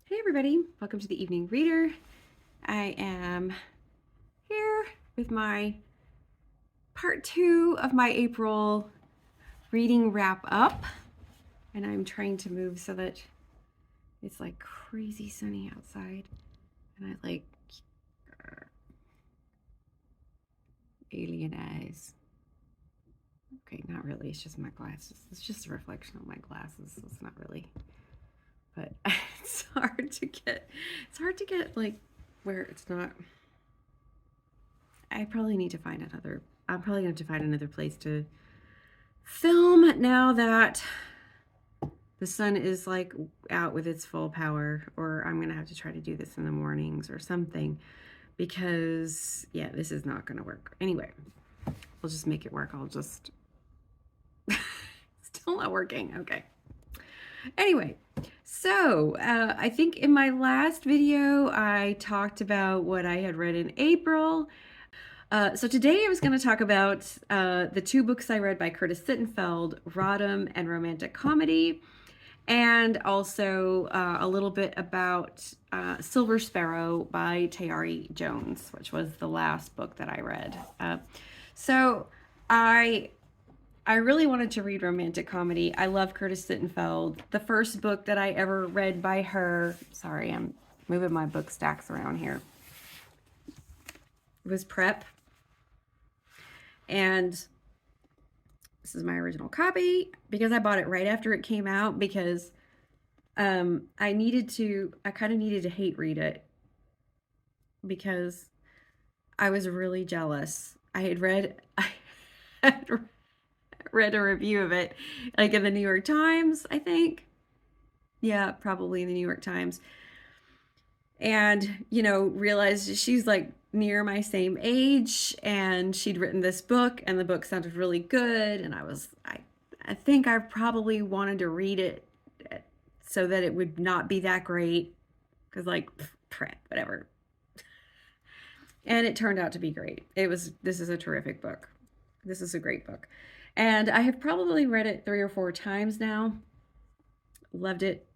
Hey everybody, welcome to the Evening Reader. I am here with my part 2 of my April reading wrap up, and I'm trying to move so that it's like crazy sunny outside, and I like alien eyes. Okay, not really, it's just my glasses. It's just a reflection of my glasses. It's not really, but it's hard to get like where it's not. I'm probably going to find another place to film now that the sun is like out with its full power, or I'm going to have to try to do this in the mornings or something, because yeah, this is not going to work. Anyway, we'll just make it work. I'll just still not working. Okay. Anyway, so I think in my last video I talked about what I had read in April. So today I was going to talk about the 2 books I read by Curtis Sittenfeld, Rodham and Romantic Comedy, and also a little bit about Silver Sparrow by Tayari Jones, which was the last book that I read. So I really wanted to read romantic comedy. I love Curtis Sittenfeld. The first book that I ever read by her, sorry, I'm moving my book stacks around here, was Prep. And this is my original copy because I bought it right after it came out, because I kind of needed to hate read it because I was really jealous. I had read a review of it, like in the New York Times, I think. Yeah, probably in the New York Times. And, realized she's like near my same age, and she'd written this book, and the book sounded really good. And I think I probably wanted to read it so that it would not be that great, because like, whatever. And it turned out to be great. This is a terrific book. This is a great book. And I have probably read it 3 or 4 times now. Loved it.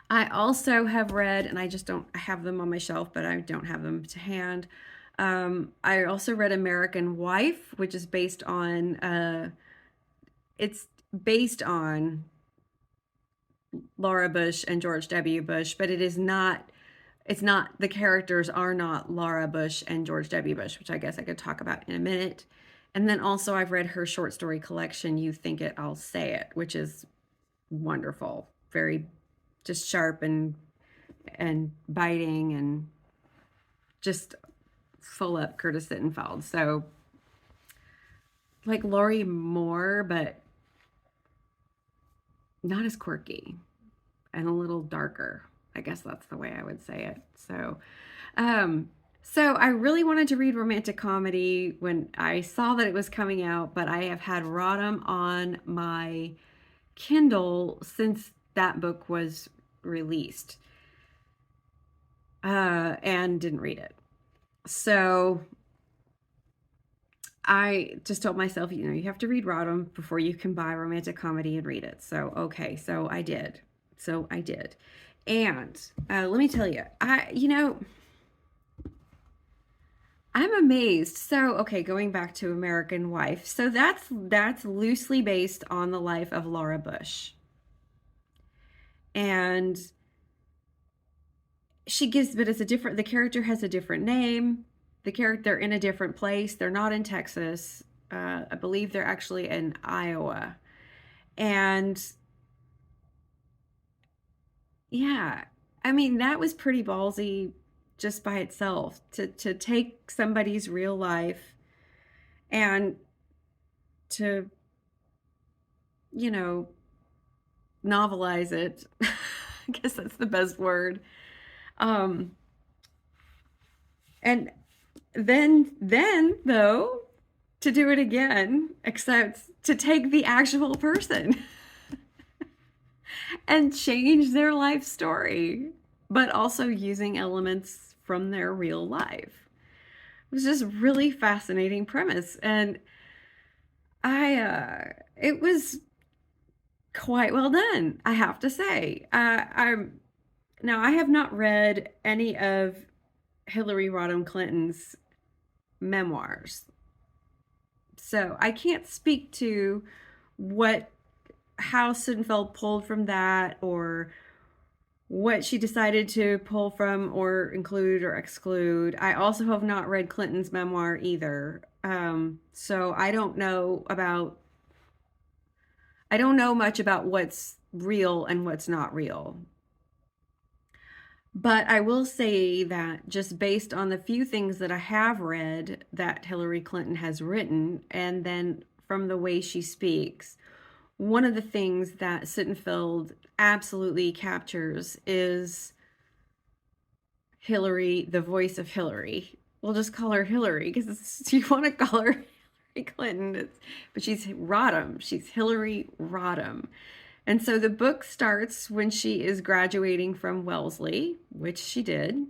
I also have read, and I just don't have them on my shelf, but I don't have them to hand. I also read American Wife, which is based on, it's based on Laura Bush and George W. Bush, but the characters are not Laura Bush and George W. Bush, which I guess I could talk about in a minute. And then also I've read her short story collection, You Think It, I'll Say It, which is wonderful. Very just sharp and biting and just full up Curtis Sittenfeld. So like Lori Moore, but not as quirky and a little darker. I guess that's the way I would say it. So I really wanted to read romantic comedy when I saw that it was coming out, but I have had Rodham on my Kindle since that book was released, and didn't read it. So I just told myself, you have to read Rodham before you can buy romantic comedy and read it. So, okay, so I did. And let me tell you, I'm amazed. So, okay, going back to American Wife. So that's loosely based on the life of Laura Bush. And but the character has a different name. They're in a different place. They're not in Texas. I believe they're actually in Iowa. And yeah, I mean, that was pretty ballsy just by itself, to take somebody's real life and to, novelize it. I guess that's the best word. And then though, to do it again, except to take the actual person and change their life story, but also using elements from their real life. It was just really fascinating premise, and it was quite well done, I have to say. Now, I have not read any of Hillary Rodham Clinton's memoirs, so I can't speak to what how Sittenfeld pulled from that, or what she decided to pull from or include or exclude. I also have not read Clinton's memoir either. So I don't know much about what's real and what's not real. But I will say that just based on the few things that I have read that Hillary Clinton has written, and then from the way she speaks, one of the things that Sittenfeld absolutely captures is Hillary, the voice of Hillary. We'll just call her Hillary because you want to call her Hillary Clinton, but she's Rodham. She's Hillary Rodham. And so the book starts when she is graduating from Wellesley, which she did.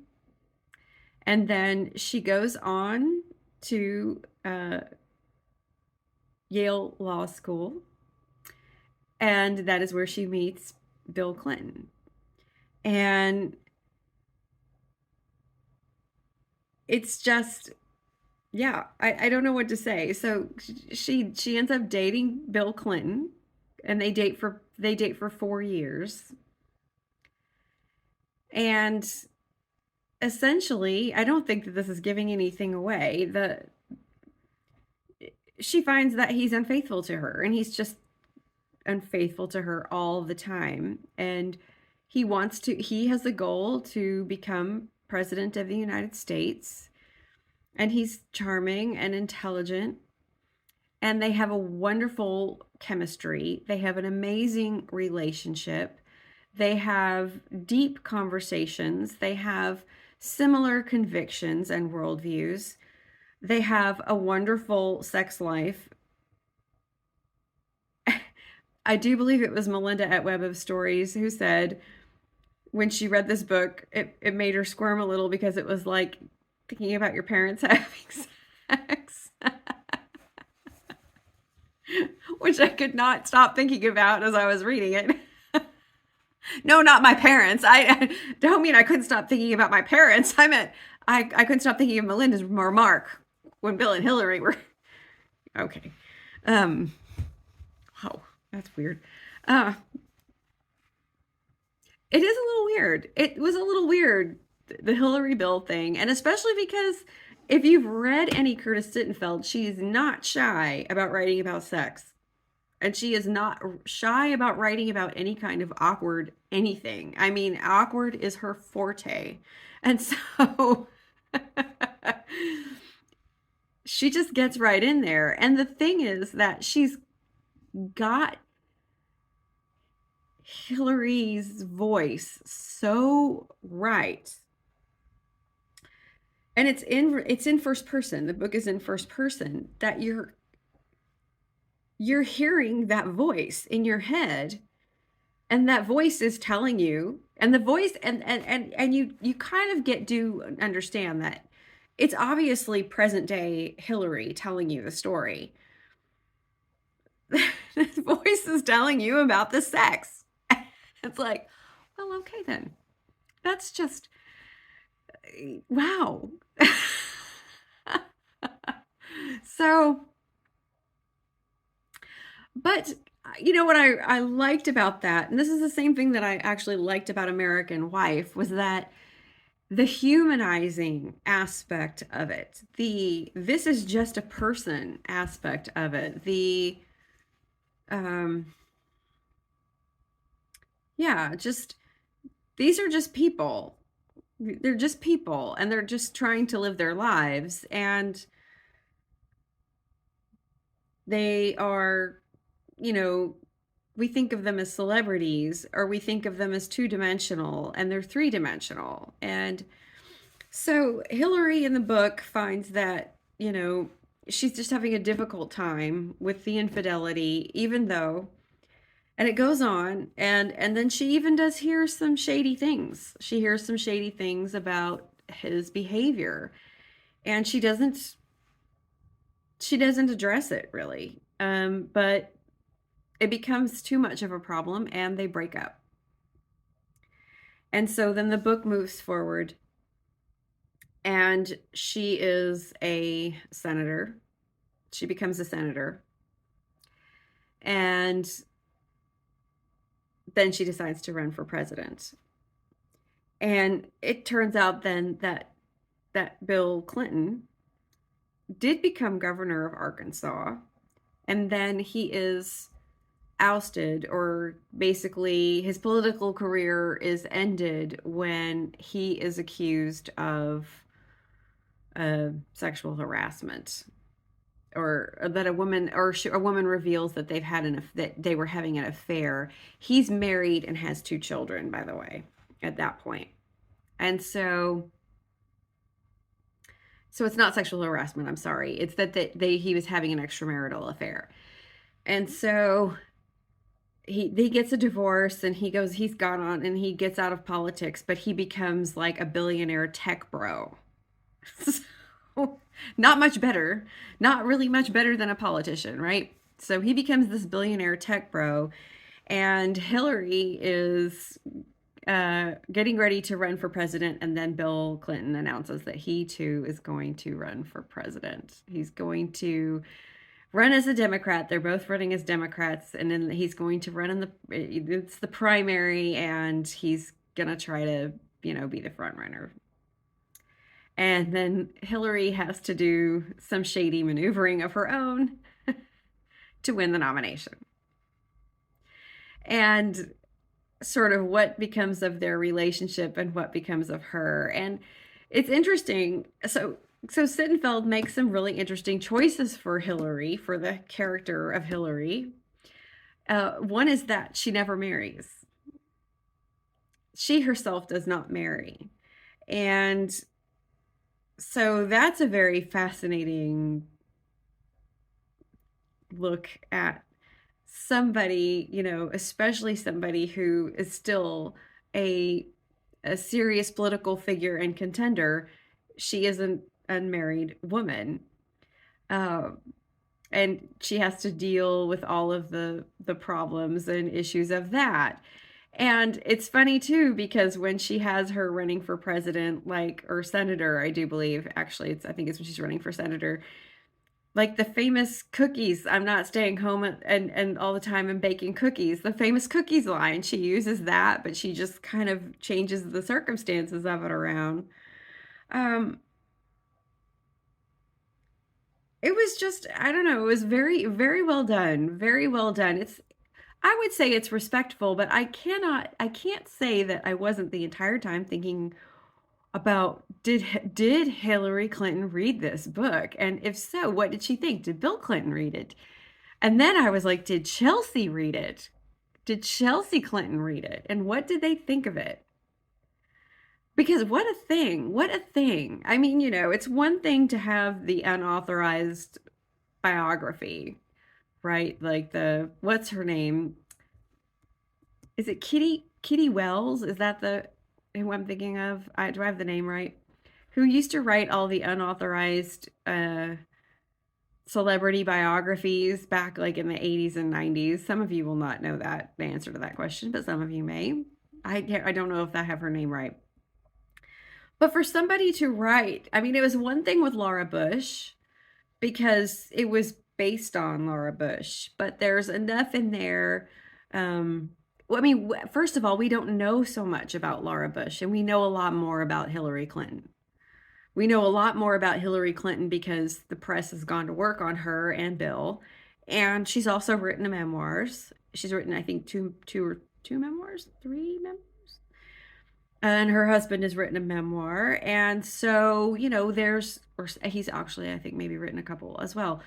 And then she goes on to Yale Law School. And that is where she meets Bill Clinton. And it's just, yeah, I don't know what to say. So she ends up dating Bill Clinton, and they date for 4 years. And essentially, I don't think that this is giving anything away. She finds that he's unfaithful to her, and he's just unfaithful to her all the time. And he has the goal to become president of the United States. And he's charming and intelligent. And they have a wonderful chemistry. They have an amazing relationship. They have deep conversations. They have similar convictions and worldviews. They have a wonderful sex life. I do believe it was Melinda at Web of Stories who said when she read this book, it made her squirm a little because it was like thinking about your parents having sex. Which I could not stop thinking about as I was reading it. No, not my parents. I don't mean I couldn't stop thinking about my parents. I meant I couldn't stop thinking of Melinda's remark when Bill and Hillary were okay. Um, oh, that's weird. Uh, it is a little weird. It was a little weird, the Hillary Bill thing, and especially because if you've read any Curtis Sittenfeld, she's not shy about writing about sex. And she is not shy about writing about any kind of awkward anything. I mean, awkward is her forte. And so she just gets right in there. And the thing is that she's got Hillary's voice so right. And it's in first person. The book is in first person, that you're hearing that voice in your head, and that voice is telling you, and the voice and you kind of do understand that it's obviously present day Hillary telling you the story. This voice is telling you about the sex. It's like, well, okay then. That's just wow. So, but you know what I liked about that, and this is the same thing that I actually liked about American Wife, was that the humanizing aspect of it, the this is just a person aspect of it, the um yeah, just these are just people. They're just people, and they're just trying to live their lives, and they are, you know, we think of them as celebrities, or we think of them as two-dimensional, and they're three-dimensional. And so Hillary in the book finds that, you know, she's just having a difficult time with the infidelity, even though, and it goes on, and then she even does hear some shady things. She hears some shady things about his behavior, and she doesn't address it really. But it becomes too much of a problem, and they break up. And so then the book moves forward, and she is a senator. She becomes a senator. And then she decides to run for president. And it turns out then that Bill Clinton did become governor of Arkansas, and then he is ousted, or basically his political career is ended when he is accused of sexual harassment, or that a woman reveals that that they were having an affair. He's married and has two children, by the way, at that point. And so it's not sexual harassment, I'm sorry. It's that he was having an extramarital affair. And so he gets a divorce, and he's gone on and he gets out of politics, but he becomes like a billionaire tech bro. So, not much better, not really much better than a politician, right? So he becomes this billionaire tech bro, and Hillary is getting ready to run for president, and then Bill Clinton announces that he too is going to run for president. He's going to run as a Democrat. They're both running as Democrats, and then he's going to run in it's the primary, and he's gonna try to, be the front runner. And then Hillary has to do some shady maneuvering of her own to win the nomination. And sort of what becomes of their relationship and what becomes of her. And it's interesting. So Sittenfeld makes some really interesting choices for Hillary, for the character of Hillary. One is that she never marries. She herself does not marry. And so that's a very fascinating look at somebody, especially somebody who is still a serious political figure and contender. She is an unmarried woman. And she has to deal with all of the problems and issues of that. And it's funny too, because when she has her running for president, or senator, I do believe, actually, I think it's when she's running for senator, like the famous cookies, I'm not staying home and all the time and baking cookies, the famous cookies line, she uses that, but she just kind of changes the circumstances of it around. It was just, I don't know, it was very, very well done. Very well done. I would say it's respectful, but I can't say that I wasn't the entire time thinking about, did Hillary Clinton read this book? And if so, what did she think? Did Bill Clinton read it? And then I was like, did Chelsea read it? Did Chelsea Clinton read it? And what did they think of it? Because what a thing. What a thing. I mean, it's one thing to have the unauthorized biography, right? Like what's her name? Is it Kitty Wells? Is that who I'm thinking of? Do I have the name right? Who used to write all the unauthorized celebrity biographies back like in the 80s and 90s. Some of you will not know the answer to that question, but some of you may. I don't know if I have her name right. But for somebody to write, I mean, it was one thing with Laura Bush because it was based on Laura Bush, but there's enough in there. Well, I mean, first of all, we don't know so much about Laura Bush, and we know a lot more about Hillary Clinton. We know a lot more about Hillary Clinton because the press has gone to work on her and Bill, and she's also written memoirs. She's written, I think, two memoirs, three memoirs, and her husband has written a memoir. And so, he's actually, I think, maybe written a couple as well.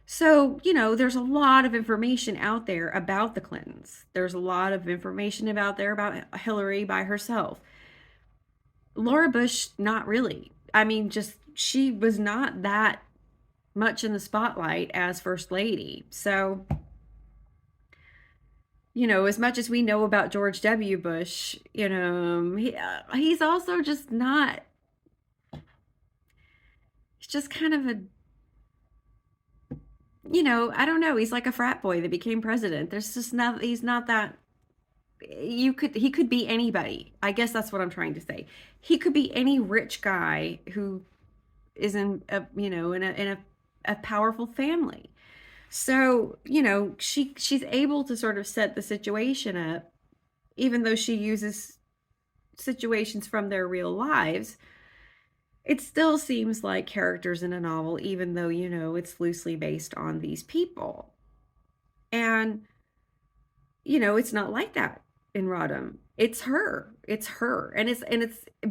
So, there's a lot of information out there about the Clintons. There's a lot of information out there about Hillary by herself. Laura Bush, not really. I mean, just she was not that much in the spotlight as First Lady. So, as much as we know about George W. Bush, he's also just not, he's just kind of I don't know, he's like a frat boy that became president. There's just not, he's not that, he could be anybody. I guess that's what I'm trying to say. He could be any rich guy who is in a, a powerful family. So, she's able to sort of set the situation up, even though she uses situations from their real lives. It still seems like characters in a novel, even though, it's loosely based on these people. And, it's not like that in Rodham. It's her. It's her. And it's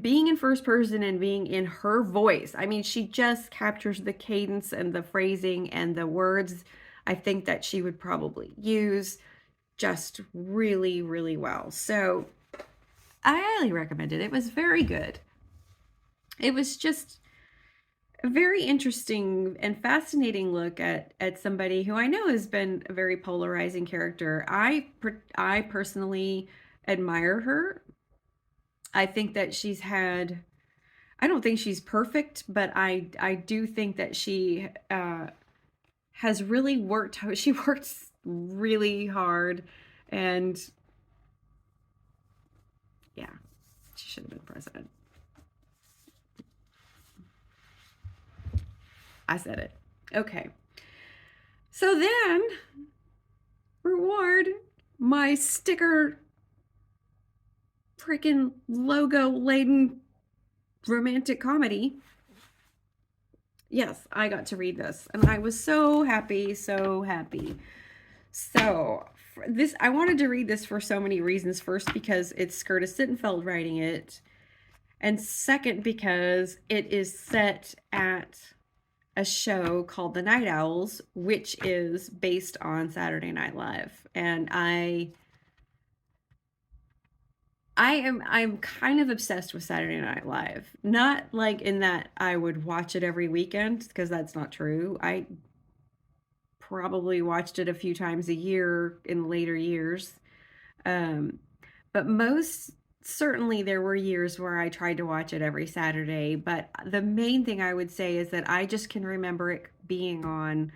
being in first person and being in her voice. I mean, she just captures the cadence and the phrasing and the words I think that she would probably use just really, really well. So I highly recommend it. It was very good. It was just a very interesting and fascinating look at somebody who I know has been a very polarizing character. I personally admire her. I think that she's had. I don't think she's perfect, but I do think that she has really worked. She works really hard, and yeah, she should have been president. I said it. Okay. So then, reward my sticker freaking logo laden romantic comedy. Yes, I got to read this and I was so happy, so happy. So, this I wanted to read this for so many reasons. First, because it's Curtis Sittenfeld writing it, and second, because it is set at a show called The Night Owls, which is based on Saturday Night Live. And I'm kind of obsessed with Saturday Night Live. Not like in that I would watch it every weekend, because that's not true. I probably watched it a few times a year in later years. Um, but most certainly there were years where I tried to watch it every Saturday. But the main thing I would say is that I just can remember it being on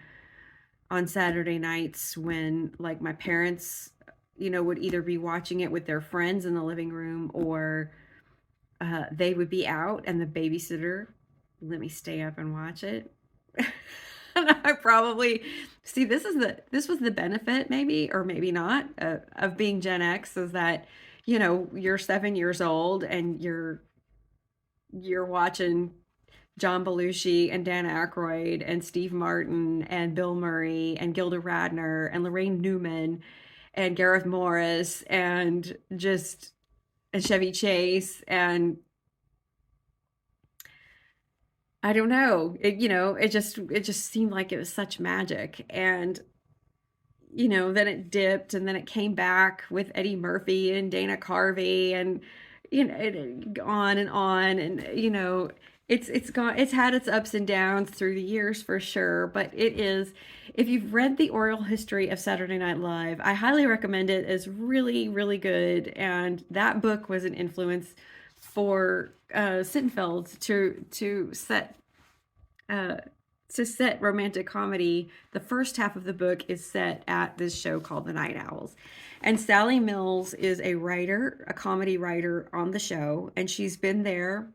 Saturday nights when like my parents, would either be watching it with their friends in the living room, or they would be out and the babysitter let me stay up and watch it. And I probably see this was the benefit, maybe or maybe not, of being Gen X, is that you're 7 years old and you're watching John Belushi and Dan Aykroyd and Steve Martin and Bill Murray and Gilda Radner and Lorraine Newman and Gareth Morris and Chevy Chase, and I don't know. It just seemed like it was such magic. And then it dipped and then it came back with Eddie Murphy and Dana Carvey, and on and on, and it's had its ups and downs through the years for sure. But it is, if you've read the oral history of Saturday Night Live, I highly recommend it. It's really, really good, and that book was an influence for Sittenfeld uh, to set romantic comedy. The first half of the book is set at this show called The Night Owls. And Sally Mills is a writer, a comedy writer on the show, and she's been there.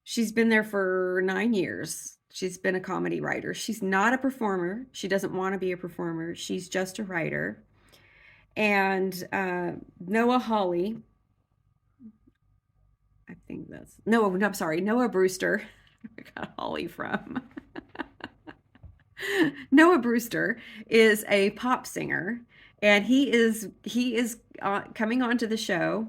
She's been there for 9 years. She's been a comedy writer. She's not a performer. She doesn't want to be a performer. She's just a writer. And Noah Hawley, I think that's no, I'm sorry, Noah Brewster. I got Holly from. Noah Brewster is a pop singer, and he is coming onto the show,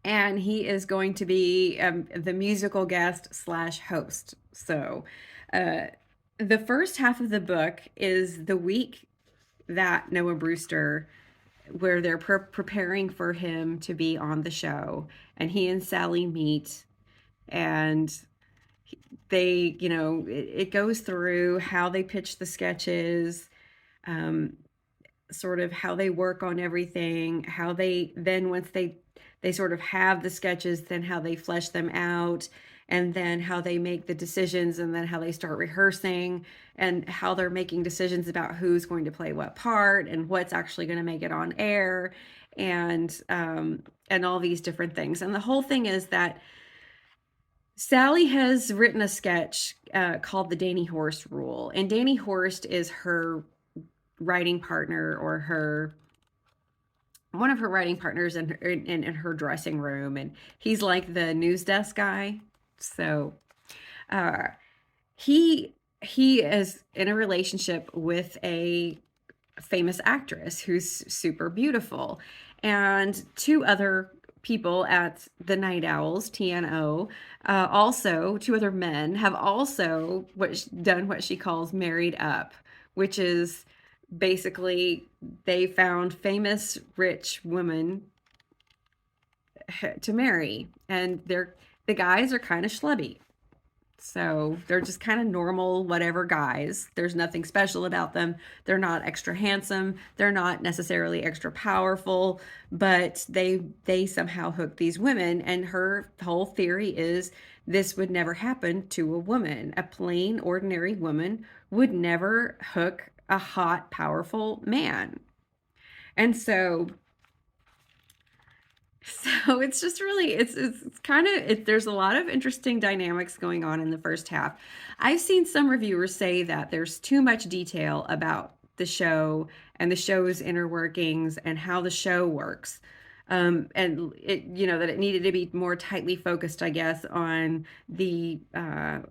and he is going to be the musical guest slash host. So, uh, the first half of the book is the week that Noah Brewster, where they're preparing for him to be on the show, and he and Sally meet, and it goes through how they pitch the sketches, um, sort of how they work on everything, how they then once they sort of have the sketches, then how they flesh them out, and then how they make the decisions, and then how they start rehearsing, and how they're making decisions about who's going to play what part and what's actually going to make it on air, and all these different things. And the whole thing is that Sally has written a sketch called the Danny Horst Rule, and Danny Horst is her writing partner, or her one of her writing partners in her dressing room, and he's like the news desk guy. So uh, he he is in a relationship with a famous actress who's super beautiful, and two other people at the Night Owls TNO, also two other men, have also done what she calls married up, which is basically they found famous rich women to marry, and the guys are kind of schlubby. So they're just kind of normal, whatever guys. There's nothing special about them. They're not extra handsome. They're not necessarily extra powerful, but they somehow hook these women. And her whole theory is this would never happen to a woman. A plain, ordinary woman would never hook a hot, powerful man. And so it's just really it's kind of there's a lot of interesting dynamics going on in the first half. I've seen some reviewers say that there's too much detail about the show and the show's inner workings and how the show works. And it, that it needed to be more tightly focused, I guess, on the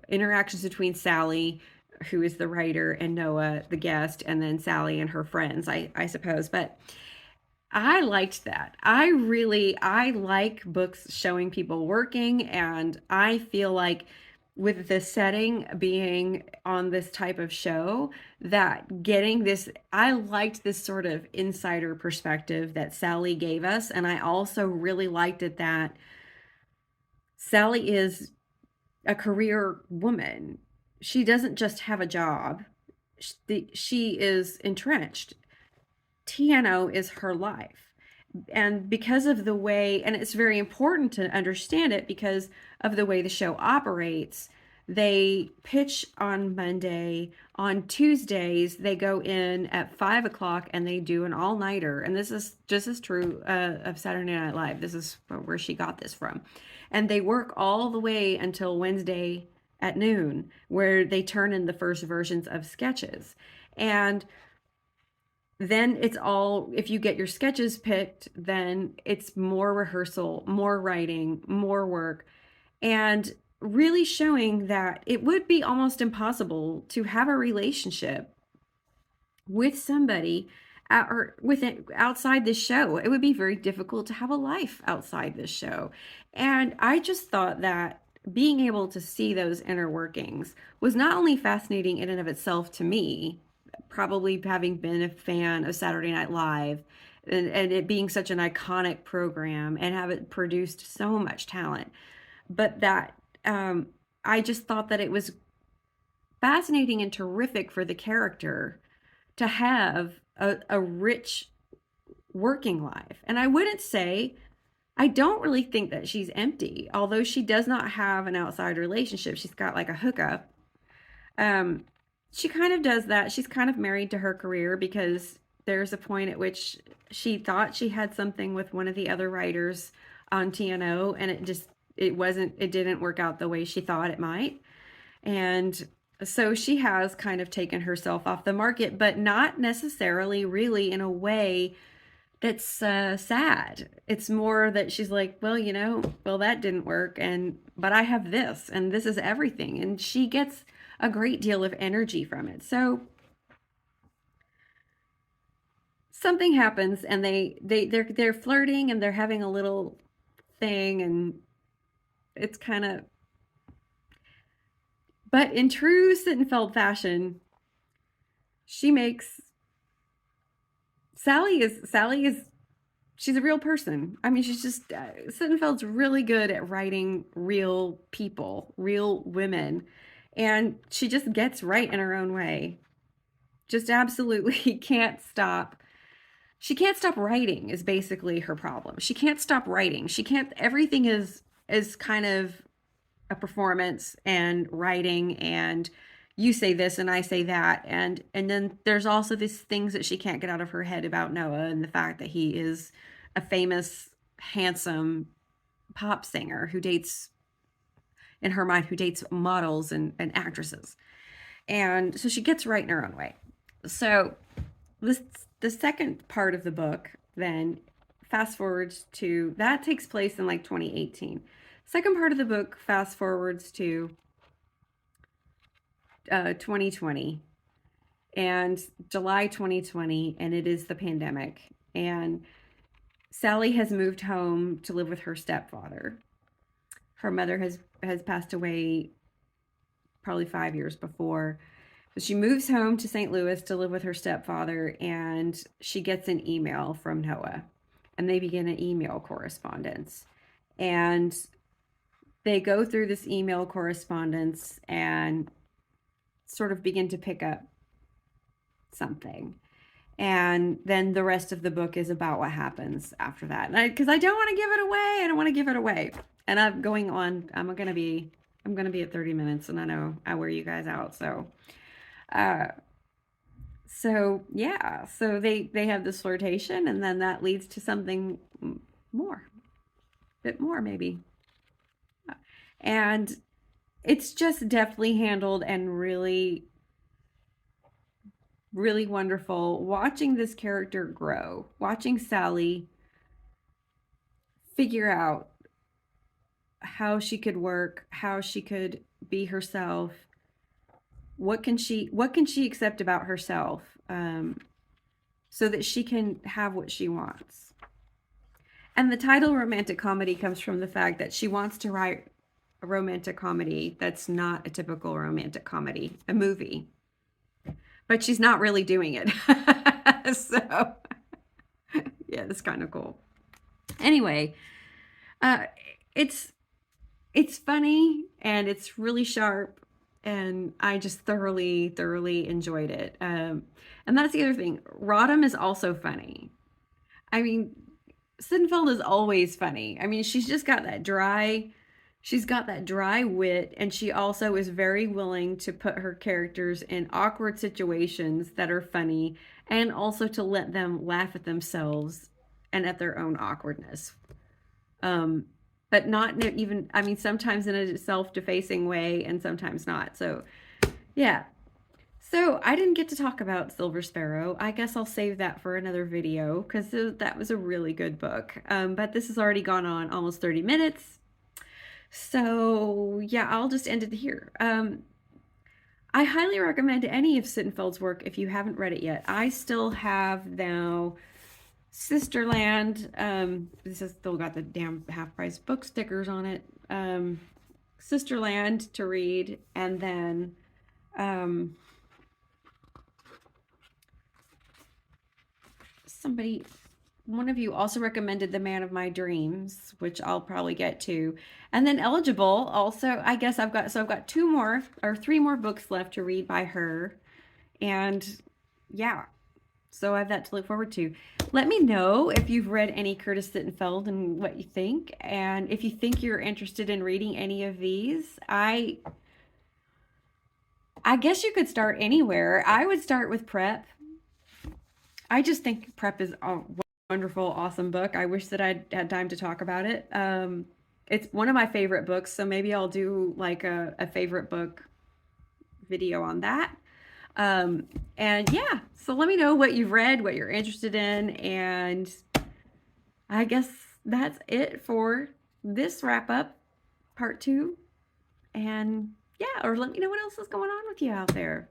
interactions between Sally, who is the writer, and Noah, the guest, and then Sally and her friends, I suppose. But I liked that. I like books showing people working, and I feel like with the setting being on this type of show, that getting this, I liked this sort of insider perspective that Sally gave us. And I also really liked it that Sally is a career woman. She doesn't just have a job, she is entrenched. TNO is her life. And because of the way, and it's very important to understand it because of the way the show operates, they pitch on Monday. On Tuesdays, they go in at 5 o'clock and they do an all nighter. And this is just as true of Saturday Night Live. This is where she got this from. And they work all the way until Wednesday at noon, where they turn in the first versions of sketches. And then it's all, if you get your sketches picked, then it's more rehearsal, more writing, more work, and really showing that it would be almost impossible to have a relationship with somebody or outside this show. It would be very difficult to have a life outside this show. And I just thought that being able to see those inner workings was not only fascinating in and of itself to me, probably having been a fan of Saturday Night Live, and it being such an iconic program and have it produced so much talent, but that I just thought that it was fascinating and terrific for the character to have a rich working life. And I wouldn't say, I don't really think that she's empty, although she does not have an outside relationship. She's got like a hookup. Um, she kind of does that. She's kind of married to her career because there's a point at which she thought she had something with one of the other writers on TNO, and it didn't work out the way she thought it might. And so she has kind of taken herself off the market, but not necessarily really in a way that's sad. It's more that she's like, well, that didn't work, but I have this, and this is everything, and she gets a great deal of energy from it. So something happens, and they're flirting, and they're having a little thing, and it's kind of, but in true Sittenfeld fashion, she makes Sally is she's a real person. I mean, she's just Sittenfeld's really good at writing real people, real women, and she just gets right in her own way. Just absolutely can't stop. She can't stop writing is basically her problem. She can't stop writing. She can't. Everything is kind of a performance and writing, and you say this and I say that, and then there's also these things that she can't get out of her head about Noah and the fact that he is a famous, handsome pop singer who dates, in her mind, who dates models and actresses. And so she gets right in her own way. So this the second part of the book then fast forwards to, that takes place in like 2018. Second part of the book fast forwards to 2020 and July 2020, and it is the pandemic. And Sally has moved home to live with her stepfather. Her mother has passed away probably 5 years before. So she moves home to St. Louis to live with her stepfather, and she gets an email from Noah, and they begin an email correspondence. And they go through this email correspondence and sort of begin to pick up something. And then the rest of the book is about what happens after that. Because I don't want to give it away. I don't want to give it away. And I'm going on. I'm gonna be at 30 minutes, and I know I wear you guys out. So, yeah. So they have this flirtation, and then that leads to something more, a bit more maybe. And it's just deftly handled and really, really wonderful watching this character grow, watching Sally figure out how she could work, how she could be herself. What can she accept about herself, so that she can have what she wants. And the title romantic comedy comes from the fact that she wants to write a romantic comedy that's not a typical romantic comedy, a movie. But she's not really doing it. So, yeah, that's kind of cool. Anyway, it's funny and it's really sharp, and I just thoroughly, thoroughly enjoyed it. And that's the other thing. Rodham is also funny. I mean, Sittenfeld is always funny. I mean, she's got that dry wit, and she also is very willing to put her characters in awkward situations that are funny, and also to let them laugh at themselves and at their own awkwardness. But not even, I mean, sometimes in a self-defacing way and sometimes not. So, yeah. So I didn't get to talk about Silver Sparrow. I guess I'll save that for another video because that was a really good book. But this has already gone on almost 30 minutes. So yeah, I'll just end it here. I highly recommend any of Sittenfeld's work if you haven't read it yet. I still have now Sisterland. This has still got the damn half-price book stickers on it. Sisterland to read, and then one of you also recommended The Man of My Dreams, which I'll probably get to. And then Eligible also, I guess I've got 3 more books left to read by her. And yeah, so I have that to look forward to. Let me know if you've read any Curtis Sittenfeld and what you think. And if you think you're interested in reading any of these, I guess you could start anywhere. I would start with Prep. I just think Prep is a wonderful, awesome book. I wish that I'd had time to talk about it. It's one of my favorite books, so maybe I'll do like a favorite book video on that. And yeah, so let me know what you've read, what you're interested in, and I guess that's it for this wrap up, part 2. And yeah, or let me know what else is going on with you out there.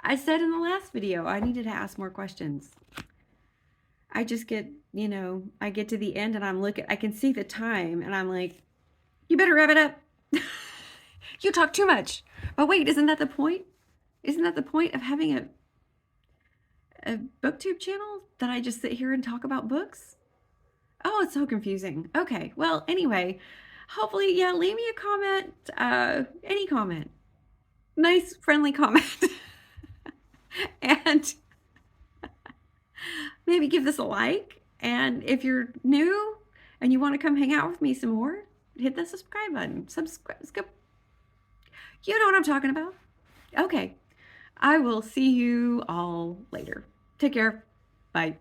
I said in the last video, I needed to ask more questions. I just get, I get to the end and I can see the time and I'm like, you better wrap it up. You talk too much. But wait, isn't that the point? Isn't that the point of having a booktube channel, that I just sit here and talk about books? Oh, it's so confusing. Okay, well, anyway, hopefully, yeah, leave me a comment, any comment. Nice, friendly comment. And maybe give this a like. And if you're new and you want to come hang out with me some more, hit the subscribe button. You know what I'm talking about. Okay. I will see you all later. Take care. Bye.